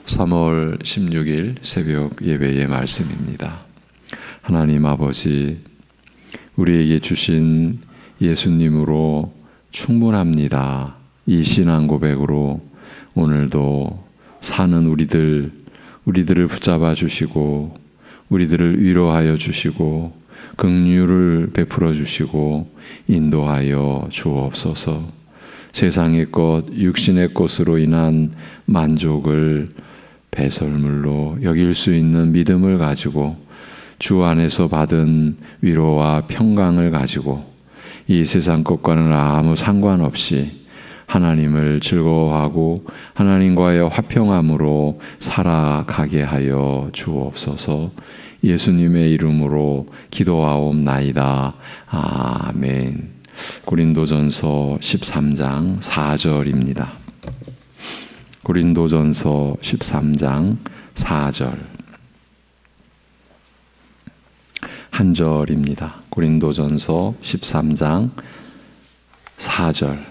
3월 16일 새벽 예배의 말씀입니다. 하나님 아버지, 우리에게 주신 예수님으로 충분합니다. 이 신앙 고백으로 오늘도 사는 우리들을 붙잡아 주시고 우리들을 위로하여 주시고 긍휼을 베풀어 주시고 인도하여 주옵소서. 세상의 것, 육신의 것으로 인한 만족을 배설물로 여길 수 있는 믿음을 가지고 주 안에서 받은 위로와 평강을 가지고 이 세상 것과는 아무 상관없이 하나님을 즐거워하고 하나님과의 화평함으로 살아가게 하여 주옵소서. 예수님의 이름으로 기도하옵나이다. 아멘. 고린도전서 13장 4절입니다. 고린도전서 13장 4절 한 절입니다. 고린도전서 13장 4절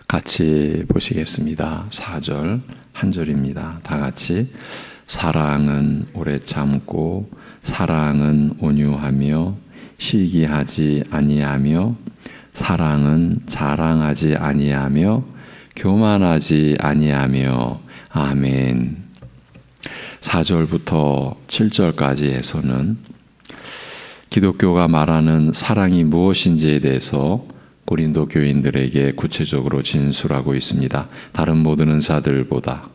같이 보시겠습니다. 4절 한 절입니다. 다 같이. 사랑은 오래 참고 사랑은 온유하며 시기하지 아니하며 사랑은 자랑하지 아니하며 교만하지 아니하며. 아멘. 4절부터 7절까지에서는 기독교가 말하는 사랑이 무엇인지에 대해서 고린도 교인들에게 구체적으로 진술하고 있습니다. 다른 모든 은사들보다,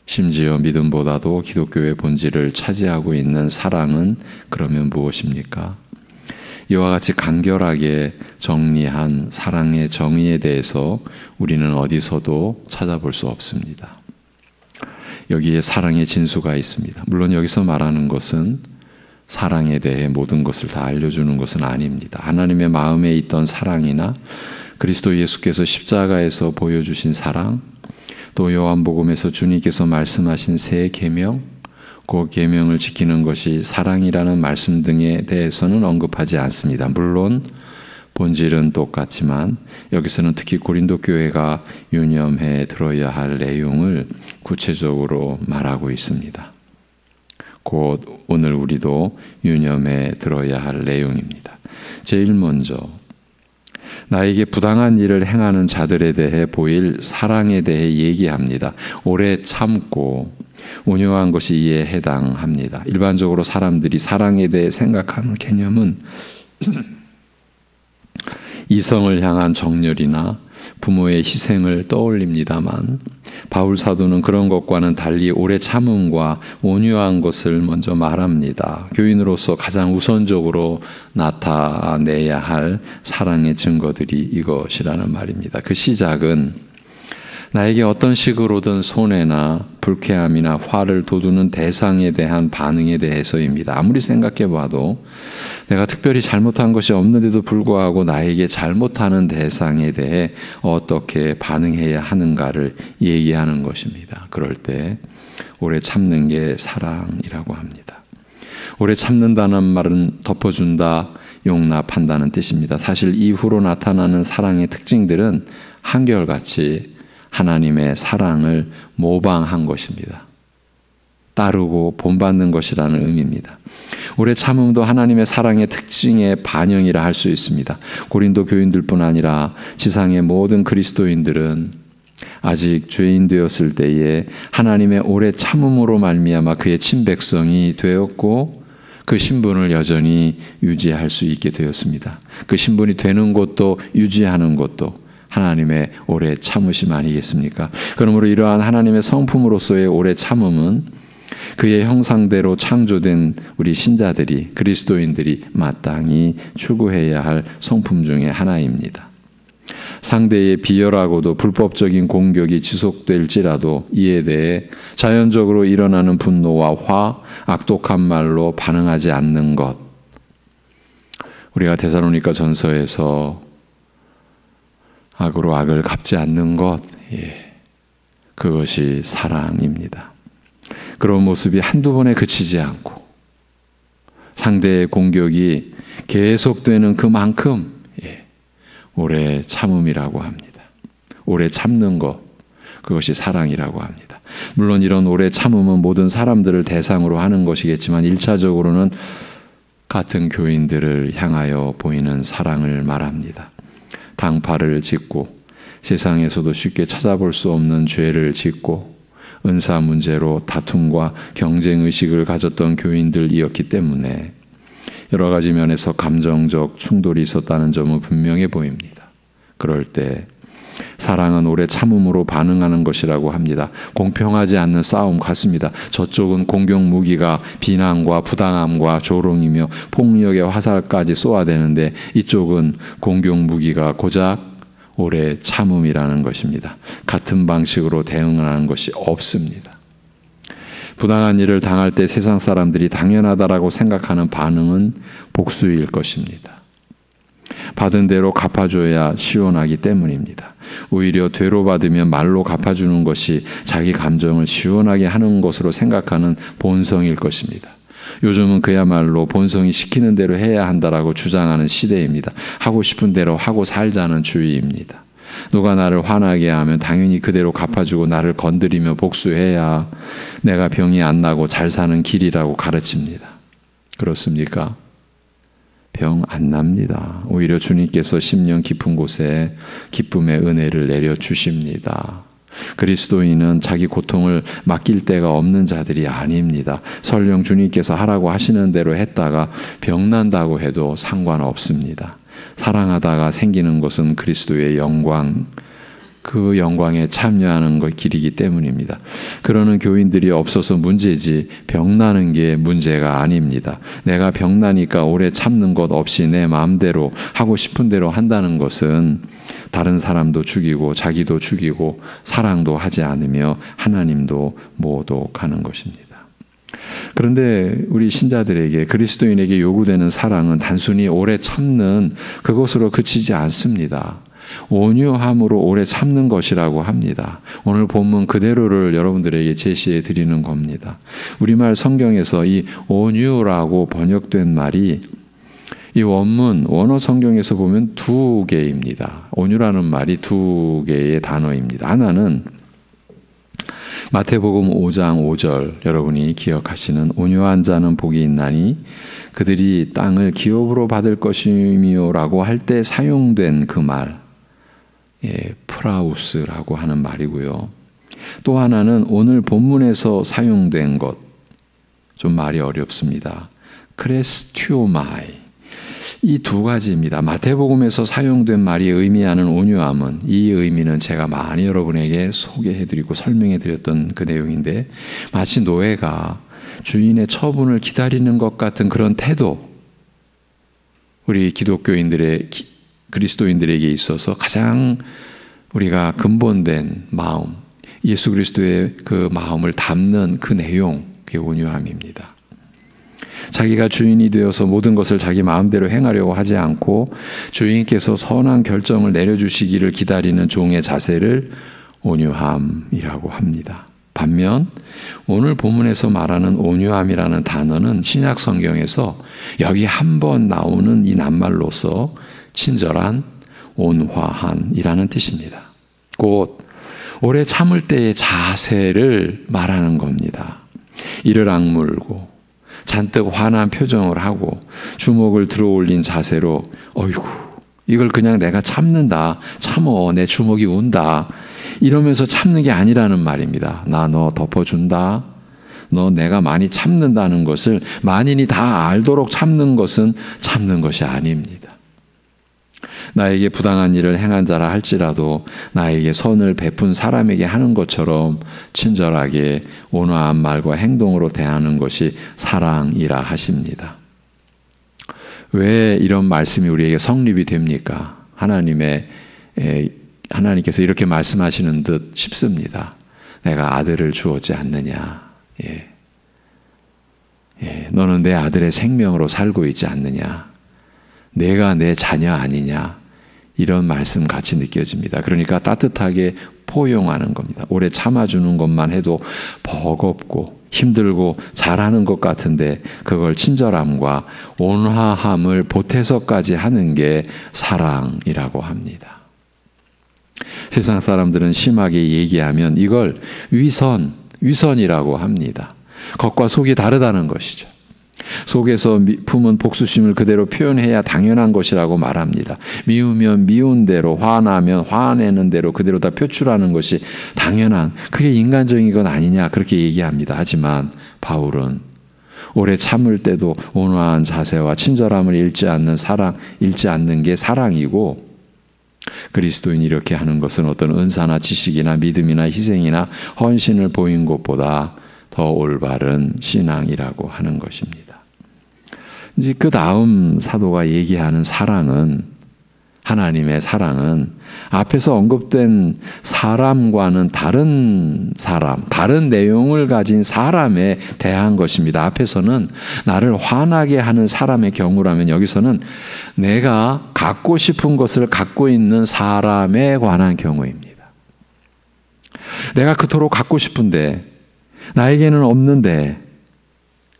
심지어 믿음보다도 기독교의 본질을 차지하고 있는 사랑은 그러면 무엇입니까? 이와 같이 간결하게 정리한 사랑의 정의에 대해서 우리는 어디서도 찾아볼 수 없습니다. 여기에 사랑의 진수가 있습니다. 물론 여기서 말하는 것은 사랑에 대해 모든 것을 다 알려주는 것은 아닙니다. 하나님의 마음에 있던 사랑이나 그리스도 예수께서 십자가에서 보여주신 사랑, 또 요한복음에서 주님께서 말씀하신 새 계명, 그 계명을 지키는 것이 사랑이라는 말씀 등에 대해서는 언급하지 않습니다. 물론 본질은 똑같지만 여기서는 특히 고린도 교회가 유념해 들어야 할 내용을 구체적으로 말하고 있습니다. 곧 오늘 우리도 유념해 들어야 할 내용입니다. 제일 먼저 나에게 부당한 일을 행하는 자들에 대해 보일 사랑에 대해 얘기합니다. 오래 참고 온유한 것이 이에 해당합니다. 일반적으로 사람들이 사랑에 대해 생각하는 개념은 이성을 향한 정열이나 부모의 희생을 떠올립니다만 바울 사도는 그런 것과는 달리 오래 참음과 온유한 것을 먼저 말합니다. 교인으로서 가장 우선적으로 나타내야 할 사랑의 증거들이 이것이라는 말입니다. 그 시작은 나에게 어떤 식으로든 손해나 불쾌함이나 화를 돋우는 대상에 대한 반응에 대해서입니다. 아무리 생각해 봐도 내가 특별히 잘못한 것이 없는데도 불구하고 나에게 잘못하는 대상에 대해 어떻게 반응해야 하는가를 얘기하는 것입니다. 그럴 때 오래 참는 게 사랑이라고 합니다. 오래 참는다는 말은 덮어준다, 용납한다는 뜻입니다. 사실 이후로 나타나는 사랑의 특징들은 한결같이 하나님의 사랑을 모방한 것입니다. 따르고 본받는 것이라는 의미입니다. 오래 참음도 하나님의 사랑의 특징의 반영이라 할 수 있습니다. 고린도 교인들뿐 아니라 지상의 모든 그리스도인들은 아직 죄인 되었을 때에 하나님의 오래 참음으로 말미암아 그의 친백성이 되었고 그 신분을 여전히 유지할 수 있게 되었습니다. 그 신분이 되는 것도 유지하는 것도 하나님의 오래 참으심 아니겠습니까? 그러므로 이러한 하나님의 성품으로서의 오래 참음은 그의 형상대로 창조된 우리 신자들이, 그리스도인들이 마땅히 추구해야 할 성품 중에 하나입니다. 상대의 비열하고도 불법적인 공격이 지속될지라도 이에 대해 자연적으로 일어나는 분노와 화, 악독한 말로 반응하지 않는 것. 우리가 데살로니가 전서에서 악으로 악을 갚지 않는 것, 그것이 사랑입니다. 그런 모습이 한두 번에 그치지 않고 상대의 공격이 계속되는 그만큼 오래 참음이라고 합니다. 오래 참는 것, 그것이 사랑이라고 합니다. 물론 이런 오래 참음은 모든 사람들을 대상으로 하는 것이겠지만 1차적으로는 같은 교인들을 향하여 보이는 사랑을 말합니다. 당파를 짓고 세상에서도 쉽게 찾아볼 수 없는 죄를 짓고 은사 문제로 다툼과 경쟁의식을 가졌던 교인들이었기 때문에 여러 가지 면에서 감정적 충돌이 있었다는 점은 분명해 보입니다. 그럴 때 사랑은 오래 참음으로 반응하는 것이라고 합니다. 공평하지 않는 싸움 같습니다. 저쪽은 공격 무기가 비난과 부당함과 조롱이며 폭력의 화살까지 쏘아대는데 이쪽은 공격 무기가 고작 오래 참음이라는 것입니다. 같은 방식으로 대응하는 것이 없습니다. 부당한 일을 당할 때 세상 사람들이 당연하다라고 생각하는 반응은 복수일 것입니다. 받은 대로 갚아줘야 시원하기 때문입니다. 오히려 되로 받으면 말로 갚아주는 것이 자기 감정을 시원하게 하는 것으로 생각하는 본성일 것입니다. 요즘은 그야말로 본성이 시키는 대로 해야 한다라고 주장하는 시대입니다. 하고 싶은 대로 하고 살자는 주의입니다. 누가 나를 화나게 하면 당연히 그대로 갚아주고 나를 건드리며 복수해야 내가 병이 안 나고 잘 사는 길이라고 가르칩니다. 그렇습니까? 병 안 납니다. 오히려 주님께서 심령 깊은 곳에 기쁨의 은혜를 내려주십니다. 그리스도인은 자기 고통을 맡길 데가 없는 자들이 아닙니다. 설령 주님께서 하라고 하시는 대로 했다가 병난다고 해도 상관없습니다. 사랑하다가 생기는 것은 그리스도의 영광, 그 영광에 참여하는 것 길이기 때문입니다. 그러는 교인들이 없어서 문제지 병나는 게 문제가 아닙니다. 내가 병나니까 오래 참는 것 없이 내 마음대로 하고 싶은 대로 한다는 것은 다른 사람도 죽이고 자기도 죽이고 사랑도 하지 않으며 하나님도 모독하는 것입니다. 그런데 우리 신자들에게 그리스도인에게 요구되는 사랑은 단순히 오래 참는 그것으로 그치지 않습니다. 온유함으로 오래 참는 것이라고 합니다. 오늘 본문 그대로를 여러분들에게 제시해 드리는 겁니다. 우리말 성경에서 이 온유라고 번역된 말이 이 원문 원어 성경에서 보면 두 개입니다. 온유라는 말이 두 개의 단어입니다. 하나는 마태복음 5장 5절 여러분이 기억하시는 온유한 자는 복이 있나니 그들이 땅을 기업으로 받을 것이며라고 할 때 사용된 그 말, 프라우스라고 하는 말이고요. 또 하나는 오늘 본문에서 사용된 것, 좀 말이 어렵습니다. 크레스튜오마이. 이 두 가지입니다. 마태복음에서 사용된 말이 의미하는 온유함은 이 의미는 제가 많이 여러분에게 소개해드리고 설명해드렸던 그 내용인데 마치 노예가 주인의 처분을 기다리는 것 같은 그런 태도, 우리 기독교인들의 그리스도인들에게 있어서 가장 우리가 근본된 마음, 예수 그리스도의 그 마음을 담는 그 내용, 그게 온유함입니다. 자기가 주인이 되어서 모든 것을 자기 마음대로 행하려고 하지 않고 주인께서 선한 결정을 내려주시기를 기다리는 종의 자세를 온유함이라고 합니다. 반면 오늘 본문에서 말하는 온유함이라는 단어는 신약 성경에서 여기 한 번 나오는 이 낱말로서 친절한, 온화한이라는 뜻입니다. 곧 오래 참을 때의 자세를 말하는 겁니다. 이를 악물고 잔뜩 화난 표정을 하고 주먹을 들어 올린 자세로 어이구 이걸 그냥 내가 참는다. 참어 내 주먹이 운다. 이러면서 참는 게 아니라는 말입니다. 나 너 덮어준다. 너 내가 많이 참는다는 것을 만인이 다 알도록 참는 것은 참는 것이 아닙니다. 나에게 부당한 일을 행한 자라 할지라도 나에게 선을 베푼 사람에게 하는 것처럼 친절하게 온화한 말과 행동으로 대하는 것이 사랑이라 하십니다. 왜 이런 말씀이 우리에게 성립이 됩니까? 하나님께서 이렇게 말씀하시는 듯 싶습니다. 내가 아들을 주었지 않느냐. 너는 내 아들의 생명으로 살고 있지 않느냐. 내가 내 자녀 아니냐. 이런 말씀 같이 느껴집니다. 그러니까 따뜻하게 포용하는 겁니다. 오래 참아주는 것만 해도 버겁고 힘들고 잘하는 것 같은데 그걸 친절함과 온화함을 보태서까지 하는 게 사랑이라고 합니다. 세상 사람들은 심하게 얘기하면 이걸 위선이라고 합니다. 겉과 속이 다르다는 것이죠. 속에서 품은 복수심을 그대로 표현해야 당연한 것이라고 말합니다. 미우면 미운 대로, 화나면 화내는 대로 그대로 다 표출하는 것이 당연한, 그게 인간적인 건 아니냐 그렇게 얘기합니다. 하지만 바울은 오래 참을 때도 온화한 자세와 친절함을 잃지 않는 게 사랑이고, 그리스도인이 이렇게 하는 것은 어떤 은사나 지식이나 믿음이나 희생이나 헌신을 보인 것보다 더 올바른 신앙이라고 하는 것입니다. 이제 그 다음 사도가 얘기하는 사랑은, 하나님의 사랑은 앞에서 언급된 사람과는 다른 사람, 다른 내용을 가진 사람에 대한 것입니다. 앞에서는 나를 화나게 하는 사람의 경우라면 여기서는 내가 갖고 싶은 것을 갖고 있는 사람에 관한 경우입니다. 내가 그토록 갖고 싶은데 나에게는 없는데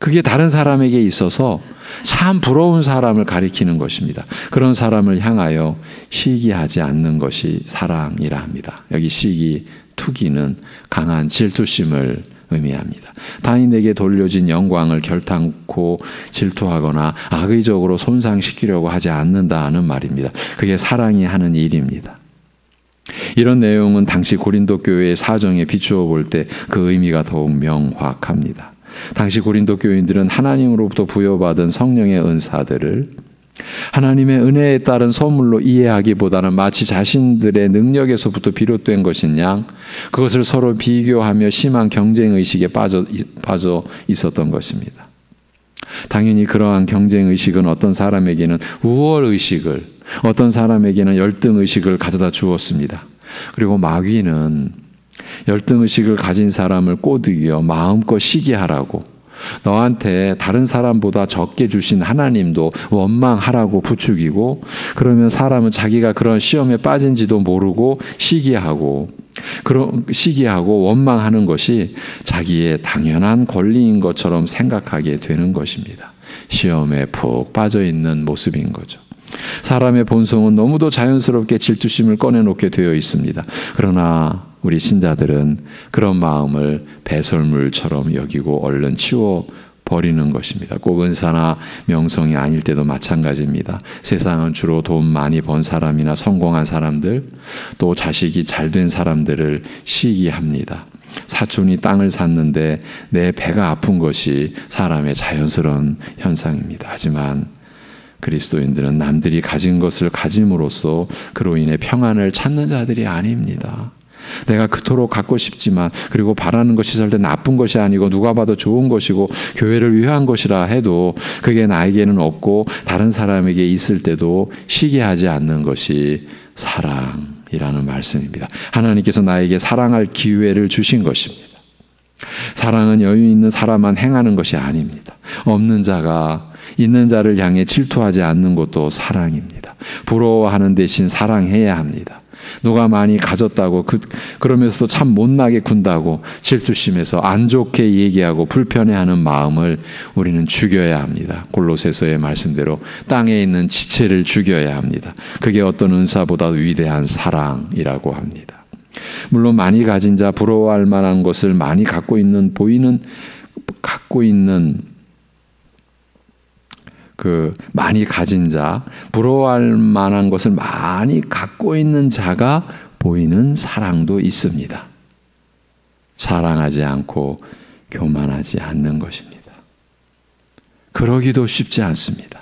그게 다른 사람에게 있어서 참 부러운 사람을 가리키는 것입니다. 그런 사람을 향하여 시기하지 않는 것이 사랑이라 합니다. 여기 시기, 투기는 강한 질투심을 의미합니다. 타인에게 돌려진 영광을 결탄코 질투하거나 악의적으로 손상시키려고 하지 않는다는 말입니다. 그게 사랑이 하는 일입니다. 이런 내용은 당시 고린도 교회의 사정에 비추어 볼 때 그 의미가 더욱 명확합니다. 당시 고린도 교인들은 하나님으로부터 부여받은 성령의 은사들을 하나님의 은혜에 따른 선물로 이해하기보다는 마치 자신들의 능력에서부터 비롯된 것인 양 그것을 서로 비교하며 심한 경쟁의식에 빠져 있었던 것입니다. 당연히 그러한 경쟁의식은 어떤 사람에게는 우월의식을, 어떤 사람에게는 열등의식을 가져다 주었습니다. 그리고 마귀는 열등의식을 가진 사람을 꼬드겨 마음껏 시기하라고, 너한테 다른 사람보다 적게 주신 하나님도 원망하라고 부추기고, 그러면 사람은 자기가 그런 시험에 빠진지도 모르고 시기하고 원망하는 것이 자기의 당연한 권리인 것처럼 생각하게 되는 것입니다. 시험에 푹 빠져 있는 모습인 거죠. 사람의 본성은 너무도 자연스럽게 질투심을 꺼내놓게 되어 있습니다. 그러나 우리 신자들은 그런 마음을 배설물처럼 여기고 얼른 치워버리는 것입니다. 꼭 은사나 명성이 아닐 때도 마찬가지입니다. 세상은 주로 돈 많이 번 사람이나 성공한 사람들, 또 자식이 잘된 사람들을 시기합니다. 사촌이 땅을 샀는데 내 배가 아픈 것이 사람의 자연스러운 현상입니다. 하지만 그리스도인들은 남들이 가진 것을 가짐으로써 그로 인해 평안을 찾는 자들이 아닙니다. 내가 그토록 갖고 싶지만, 그리고 바라는 것이 절대 나쁜 것이 아니고 누가 봐도 좋은 것이고 교회를 위한 것이라 해도 그게 나에게는 없고 다른 사람에게 있을 때도 시기하지 않는 것이 사랑이라는 말씀입니다. 하나님께서 나에게 사랑할 기회를 주신 것입니다. 사랑은 여유 있는 사람만 행하는 것이 아닙니다. 없는 자가 있는 자를 향해 질투하지 않는 것도 사랑입니다. 부러워하는 대신 사랑해야 합니다. 누가 많이 가졌다고 그러면서도 참 못나게 군다고 질투심에서 안 좋게 얘기하고 불편해하는 마음을 우리는 죽여야 합니다. 골로새서의 말씀대로 땅에 있는 지체를 죽여야 합니다. 그게 어떤 은사보다 위대한 사랑이라고 합니다. 물론 많이 가진 자, 부러워할 만한 것을 많이 갖고 있는 많이 가진 자, 부러워할 만한 것을 많이 갖고 있는 자가 보이는 사랑도 있습니다. 사랑하지 않고 교만하지 않는 것입니다. 그러기도 쉽지 않습니다.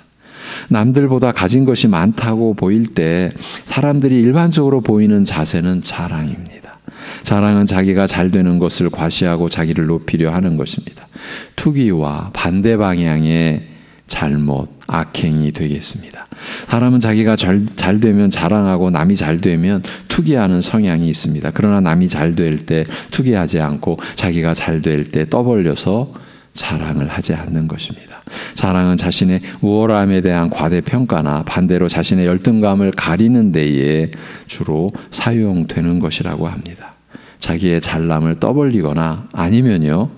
남들보다 가진 것이 많다고 보일 때 사람들이 일반적으로 보이는 자세는 자랑입니다. 자랑은 자기가 잘 되는 것을 과시하고 자기를 높이려 하는 것입니다. 투기와 반대 방향의 잘못, 악행이 되겠습니다. 사람은 자기가 잘 되면 자랑하고 남이 잘 되면 투기하는 성향이 있습니다. 그러나 남이 잘 될 때 투기하지 않고 자기가 잘 될 때 떠벌려서 자랑을 하지 않는 것입니다. 자랑은 자신의 우월함에 대한 과대평가나 반대로 자신의 열등감을 가리는 데에 주로 사용되는 것이라고 합니다. 자기의 잘남을 떠벌리거나 아니면요,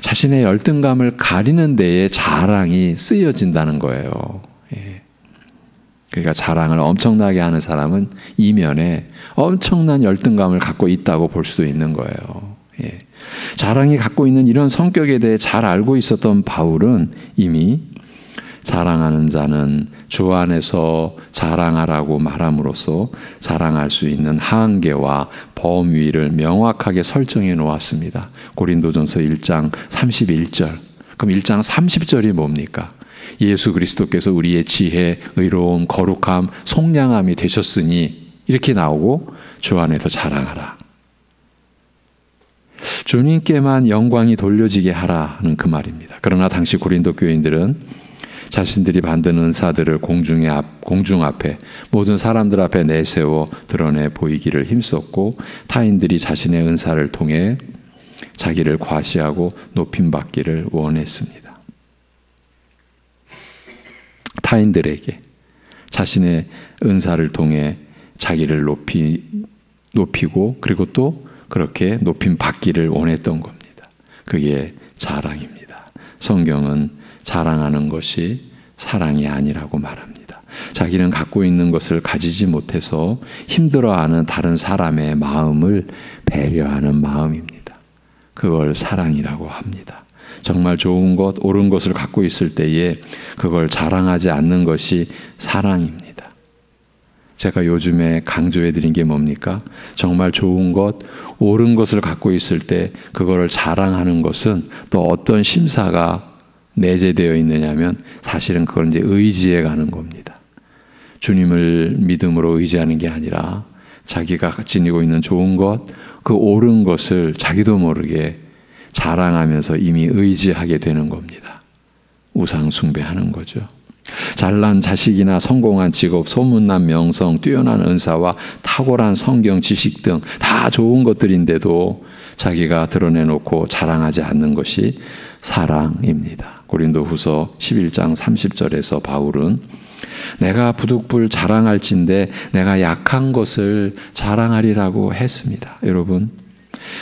자신의 열등감을 가리는 데에 자랑이 쓰여진다는 거예요. 예. 그러니까 자랑을 엄청나게 하는 사람은 이면에 엄청난 열등감을 갖고 있다고 볼 수도 있는 거예요. 예. 자랑이 갖고 있는 이런 성격에 대해 잘 알고 있었던 바울은 이미 자랑하는 자는 주 안에서 자랑하라고 말함으로써 자랑할 수 있는 한계와 범위를 명확하게 설정해 놓았습니다. 고린도전서 1장 31절. 그럼 1장 30절이 뭡니까? 예수 그리스도께서 우리의 지혜, 의로움, 거룩함, 속량함이 되셨으니 이렇게 나오고 주 안에서 자랑하라. 주님께만 영광이 돌려지게 하라는 그 말입니다. 그러나 당시 고린도 교인들은 자신들이 받은 은사들을 공중 앞에 모든 사람들 앞에 내세워 드러내 보이기를 힘썼고 타인들이 자신의 은사를 통해 자기를 과시하고 높임받기를 원했습니다. 타인들에게 자신의 은사를 통해 자기를 높이고 그리고 또 그렇게 높임받기를 원했던 겁니다. 그게 자랑입니다. 성경은 자랑하는 것이 사랑이 아니라고 말합니다. 자기는 갖고 있는 것을 가지지 못해서 힘들어하는 다른 사람의 마음을 배려하는 마음입니다. 그걸 사랑이라고 합니다. 정말 좋은 것, 옳은 것을 갖고 있을 때에 그걸 자랑하지 않는 것이 사랑입니다. 제가 요즘에 강조해 드린 게 뭡니까? 정말 좋은 것, 옳은 것을 갖고 있을 때 그거를 자랑하는 것은 또 어떤 심사가 내재되어 있느냐면 사실은 그건 이제 의지에 가는 겁니다. 주님을 믿음으로 의지하는 게 아니라 자기가 지니고 있는 좋은 것, 그 옳은 것을 자기도 모르게 자랑하면서 이미 의지하게 되는 겁니다. 우상 숭배하는 거죠. 잘난 자식이나 성공한 직업, 소문난 명성, 뛰어난 은사와 탁월한 성경 지식 등 다 좋은 것들인데도 자기가 드러내놓고 자랑하지 않는 것이 사랑입니다. 고린도후서 11장 30절에서 바울은 내가 부득불 자랑할진대 내가 약한 것을 자랑하리라고 했습니다. 여러분,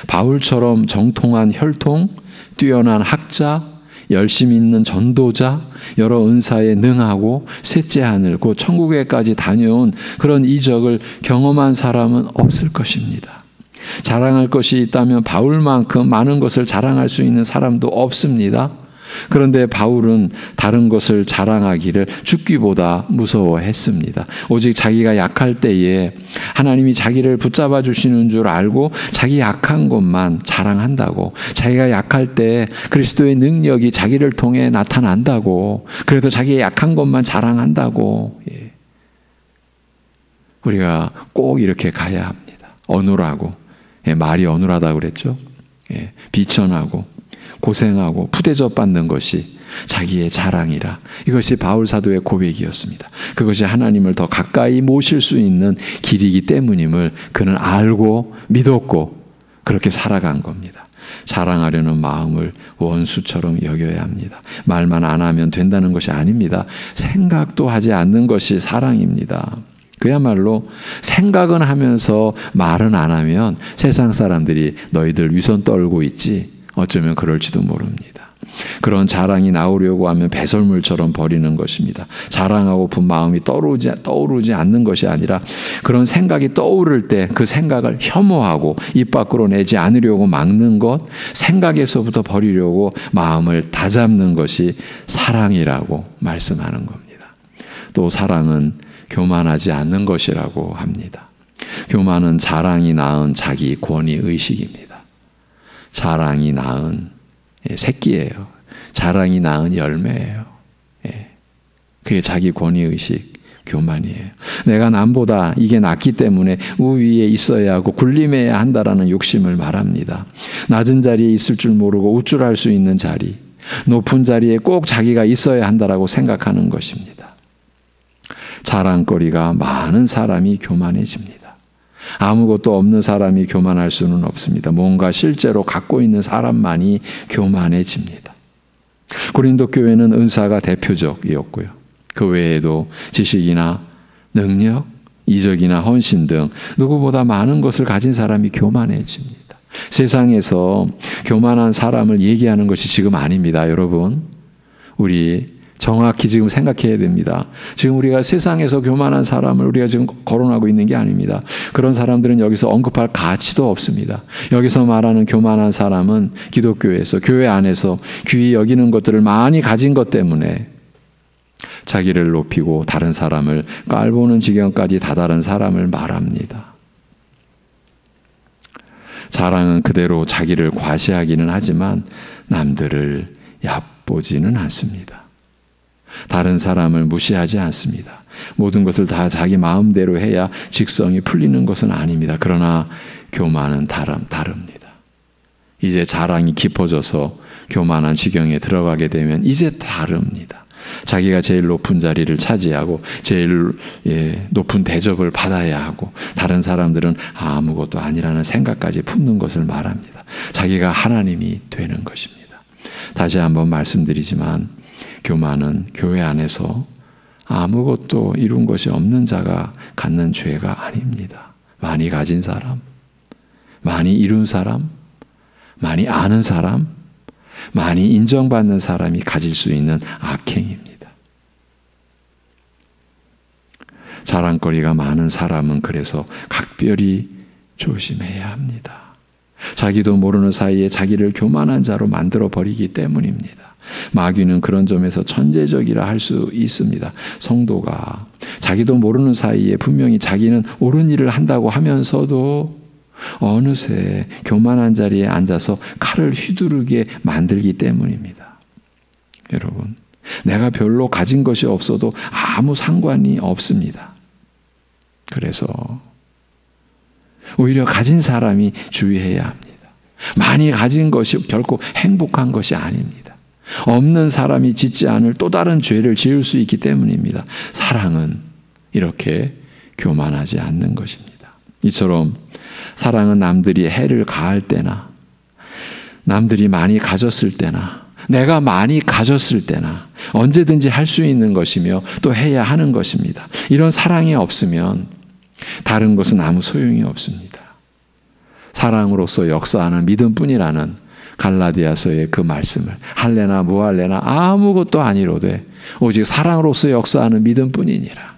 바울처럼 정통한 혈통, 뛰어난 학자, 열심 있는 전도자, 여러 은사에 능하고 셋째 하늘, 곧 천국에까지 다녀온 그런 이적을 경험한 사람은 없을 것입니다. 자랑할 것이 있다면 바울만큼 많은 것을 자랑할 수 있는 사람도 없습니다. 그런데 바울은 다른 것을 자랑하기를 죽기보다 무서워했습니다. 오직 자기가 약할 때에 하나님이 자기를 붙잡아 주시는 줄 알고 자기 약한 것만 자랑한다고, 자기가 약할 때 그리스도의 능력이 자기를 통해 나타난다고, 그래도 자기의 약한 것만 자랑한다고. 우리가 꼭 이렇게 가야 합니다. 어눌하고, 말이 어눌하다고 그랬죠. 비천하고 고생하고 푸대접 받는 것이 자기의 자랑이라. 이것이 바울 사도의 고백이었습니다. 그것이 하나님을 더 가까이 모실 수 있는 길이기 때문임을 그는 알고 믿었고 그렇게 살아간 겁니다. 자랑하려는 마음을 원수처럼 여겨야 합니다. 말만 안 하면 된다는 것이 아닙니다. 생각도 하지 않는 것이 사랑입니다. 그야말로 생각은 하면서 말은 안 하면 세상 사람들이 너희들 위선 떨고 있지, 어쩌면 그럴지도 모릅니다. 그런 자랑이 나오려고 하면 배설물처럼 버리는 것입니다. 자랑하고픈 마음이 떠오르지 않는 것이 아니라 그런 생각이 떠오를 때 그 생각을 혐오하고 입 밖으로 내지 않으려고 막는 것, 생각에서부터 버리려고 마음을 다잡는 것이 사랑이라고 말씀하는 겁니다. 또 사랑은 교만하지 않는 것이라고 합니다. 교만은 자랑이 낳은 자기 권위의식입니다. 자랑이 낳은 새끼예요. 자랑이 낳은 열매예요. 그게 자기 권위의식, 교만이에요. 내가 남보다 이게 낫기 때문에 우위에 있어야 하고 군림해야 한다라는 욕심을 말합니다. 낮은 자리에 있을 줄 모르고 우쭐할 수 있는 자리, 높은 자리에 꼭 자기가 있어야 한다라고 생각하는 것입니다. 자랑거리가 많은 사람이 교만해집니다. 아무것도 없는 사람이 교만할 수는 없습니다. 뭔가 실제로 갖고 있는 사람만이 교만해집니다. 고린도 교회는 은사가 대표적이었고요. 그 외에도 지식이나 능력, 이적이나 헌신 등 누구보다 많은 것을 가진 사람이 교만해집니다. 세상에서 교만한 사람을 얘기하는 것이 지금 아닙니다, 여러분. 우리 정확히 지금 생각해야 됩니다. 지금 우리가 세상에서 교만한 사람을 우리가 지금 거론하고 있는 게 아닙니다. 그런 사람들은 여기서 언급할 가치도 없습니다. 여기서 말하는 교만한 사람은 기독교에서, 교회 안에서 귀히 여기는 것들을 많이 가진 것 때문에 자기를 높이고 다른 사람을 깔보는 지경까지 다다른 사람을 말합니다. 자랑은 그대로 자기를 과시하기는 하지만 남들을 얕보지는 않습니다. 다른 사람을 무시하지 않습니다. 모든 것을 다 자기 마음대로 해야 직성이 풀리는 것은 아닙니다. 그러나 교만은 다릅니다. 이제 자랑이 깊어져서 교만한 지경에 들어가게 되면 이제 다릅니다. 자기가 제일 높은 자리를 차지하고 제일 높은 대접을 받아야 하고 다른 사람들은 아무것도 아니라는 생각까지 품는 것을 말합니다. 자기가 하나님이 되는 것입니다. 다시 한번 말씀드리지만 교만은 교회 안에서 아무것도 이룬 것이 없는 자가 갖는 죄가 아닙니다. 많이 가진 사람, 많이 이룬 사람, 많이 아는 사람, 많이 인정받는 사람이 가질 수 있는 악행입니다. 자랑거리가 많은 사람은 그래서 각별히 조심해야 합니다. 자기도 모르는 사이에 자기를 교만한 자로 만들어 버리기 때문입니다. 마귀는 그런 점에서 천재적이라 할 수 있습니다. 성도가 자기도 모르는 사이에 분명히 자기는 옳은 일을 한다고 하면서도 어느새 교만한 자리에 앉아서 칼을 휘두르게 만들기 때문입니다. 여러분, 내가 별로 가진 것이 없어도 아무 상관이 없습니다. 그래서 오히려 가진 사람이 주의해야 합니다. 많이 가진 것이 결코 행복한 것이 아닙니다. 없는 사람이 짓지 않을 또 다른 죄를 지을 수 있기 때문입니다. 사랑은 이렇게 교만하지 않는 것입니다. 이처럼 사랑은 남들이 해를 가할 때나 남들이 많이 가졌을 때나 내가 많이 가졌을 때나 언제든지 할 수 있는 것이며 또 해야 하는 것입니다. 이런 사랑이 없으면 다른 것은 아무 소용이 없습니다. 사랑으로서 역사하는 믿음뿐이라는 갈라디아서의 그 말씀을 할래나 무할래나 아무것도 아니로되 오직 사랑으로서 역사하는 믿음뿐이니라.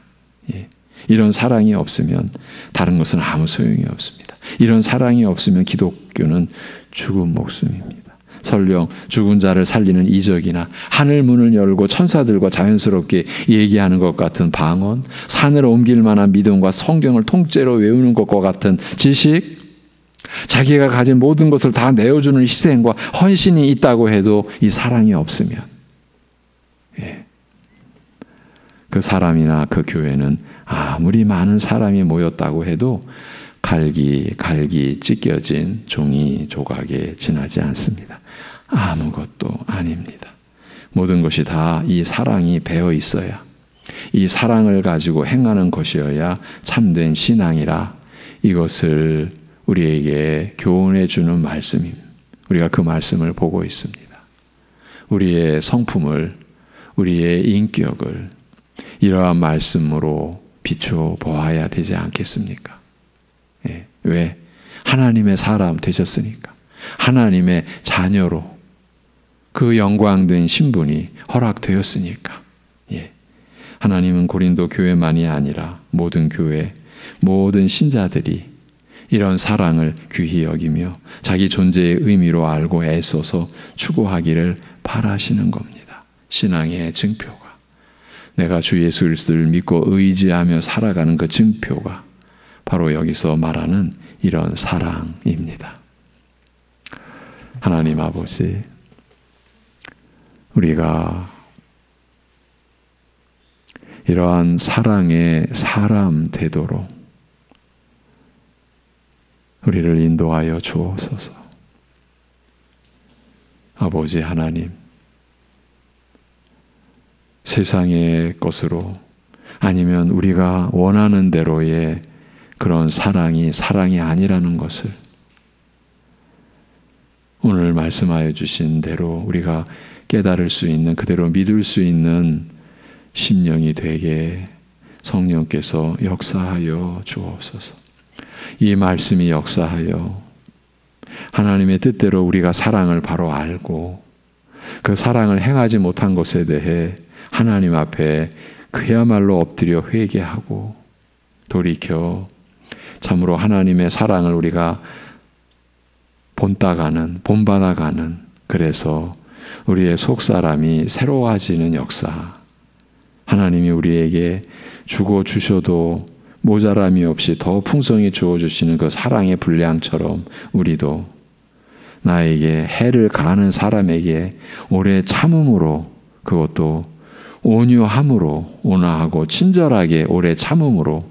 이런 사랑이 없으면 다른 것은 아무 소용이 없습니다. 이런 사랑이 없으면 기독교는 죽은 목숨입니다. 설령 죽은 자를 살리는 이적이나 하늘 문을 열고 천사들과 자연스럽게 얘기하는 것 같은 방언, 산을 옮길 만한 믿음과 성경을 통째로 외우는 것과 같은 지식, 자기가 가진 모든 것을 다 내어주는 희생과 헌신이 있다고 해도 이 사랑이 없으면 그 사람이나 그 교회는 아무리 많은 사람이 모였다고 해도 갈기 찢겨진 종이 조각에 지나지 않습니다. 아무것도 아닙니다. 모든 것이 다 이 사랑이 배어 있어야, 이 사랑을 가지고 행하는 것이어야 참된 신앙이라 이것을 우리에게 교훈해 주는 말씀입니다. 우리가 그 말씀을 보고 있습니다. 우리의 성품을, 우리의 인격을 이러한 말씀으로 비춰 보아야 되지 않겠습니까? 왜? 하나님의 사람 되셨으니까. 하나님의 자녀로 그 영광된 신분이 허락되었으니까. 하나님은 고린도 교회만이 아니라 모든 교회, 모든 신자들이 이런 사랑을 귀히 여기며 자기 존재의 의미로 알고 애써서 추구하기를 바라시는 겁니다. 신앙의 증표가, 내가 주 예수 그리스도를 믿고 의지하며 살아가는 그 증표가 바로 여기서 말하는 이런 사랑입니다. 하나님 아버지, 우리가 이러한 사랑의 사람 되도록 우리를 인도하여 주옵소서. 아버지 하나님, 세상의 것으로 아니면 우리가 원하는 대로의 그런 사랑이 아니라는 것을 오늘 말씀하여 주신 대로 우리가 깨달을 수 있는, 그대로 믿을 수 있는 심령이 되게 성령께서 역사하여 주옵소서. 이 말씀이 역사하여 하나님의 뜻대로 우리가 사랑을 바로 알고 그 사랑을 행하지 못한 것에 대해 하나님 앞에 그야말로 엎드려 회개하고 돌이켜 참으로 하나님의 사랑을 우리가 본받아가는 그래서 우리의 속사람이 새로워지는 역사, 하나님이 우리에게 주고 주셔도 모자람이 없이 더 풍성히 주어주시는 그 사랑의 분량처럼 우리도 나에게 해를 가하는 사람에게 오래 참음으로, 그것도 온유함으로, 온화하고 친절하게 오래 참음으로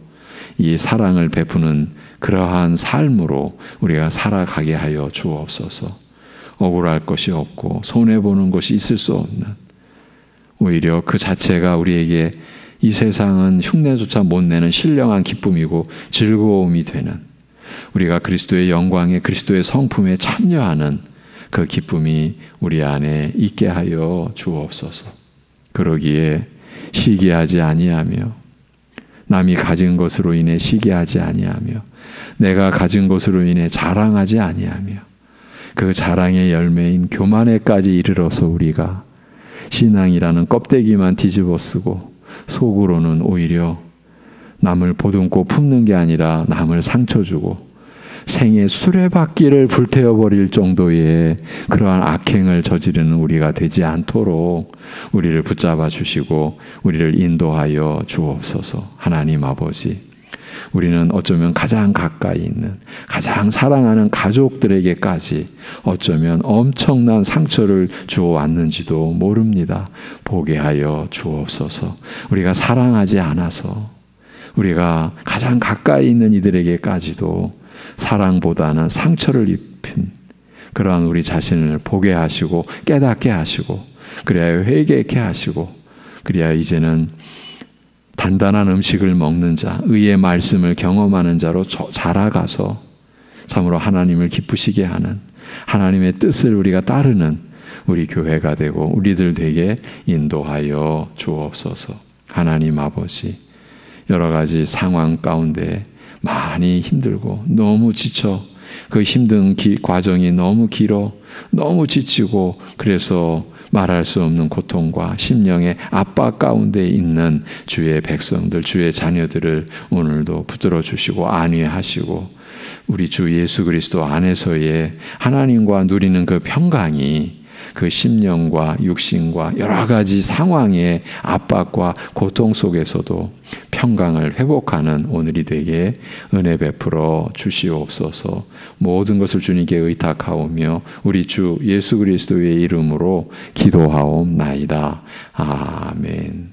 이 사랑을 베푸는 그러한 삶으로 우리가 살아가게 하여 주옵소서. 억울할 것이 없고 손해보는 것이 있을 수 없는, 오히려 그 자체가 우리에게 이 세상은 흉내조차 못 내는 신령한 기쁨이고 즐거움이 되는, 우리가 그리스도의 영광에 그리스도의 성품에 참여하는 그 기쁨이 우리 안에 있게 하여 주옵소서. 그러기에 시기하지 아니하며, 남이 가진 것으로 인해 시기하지 아니하며, 내가 가진 것으로 인해 자랑하지 아니하며, 그 자랑의 열매인 교만에까지 이르러서 우리가 신앙이라는 껍데기만 뒤집어 쓰고 속으로는 오히려 남을 보듬고 품는 게 아니라 남을 상처 주고 생의 수레바퀴를 불태워버릴 정도의 그러한 악행을 저지르는 우리가 되지 않도록 우리를 붙잡아 주시고 우리를 인도하여 주옵소서. 하나님 아버지, 우리는 어쩌면 가장 가까이 있는, 가장 사랑하는 가족들에게까지 어쩌면 엄청난 상처를 주어왔는지도 모릅니다. 보게 하여 주옵소서. 우리가 사랑하지 않아서 우리가 가장 가까이 있는 이들에게까지도 사랑보다는 상처를 입힌 그러한 우리 자신을 보게 하시고 깨닫게 하시고, 그래야 회개케 하시고, 그래야 이제는 단단한 음식을 먹는 자, 의의 말씀을 경험하는 자로 자라가서 참으로 하나님을 기쁘시게 하는, 하나님의 뜻을 우리가 따르는 우리 교회가 되고 우리들 되게 인도하여 주옵소서. 하나님 아버지, 여러 가지 상황 가운데 많이 힘들고 너무 지쳐, 그 힘든 과정이 너무 길어, 너무 지치고, 그래서 말할 수 없는 고통과 심령의 압박 가운데 있는 주의 백성들, 주의 자녀들을 오늘도 붙들어 주시고 안위하시고, 우리 주 예수 그리스도 안에서의 하나님과 누리는 그 평강이 그 심령과 육신과 여러 가지 상황의 압박과 고통 속에서도 평강을 회복하는 오늘이 되게 은혜 베풀어 주시옵소서. 모든 것을 주님께 의탁하오며 우리 주 예수 그리스도의 이름으로 기도하옵나이다. 아멘.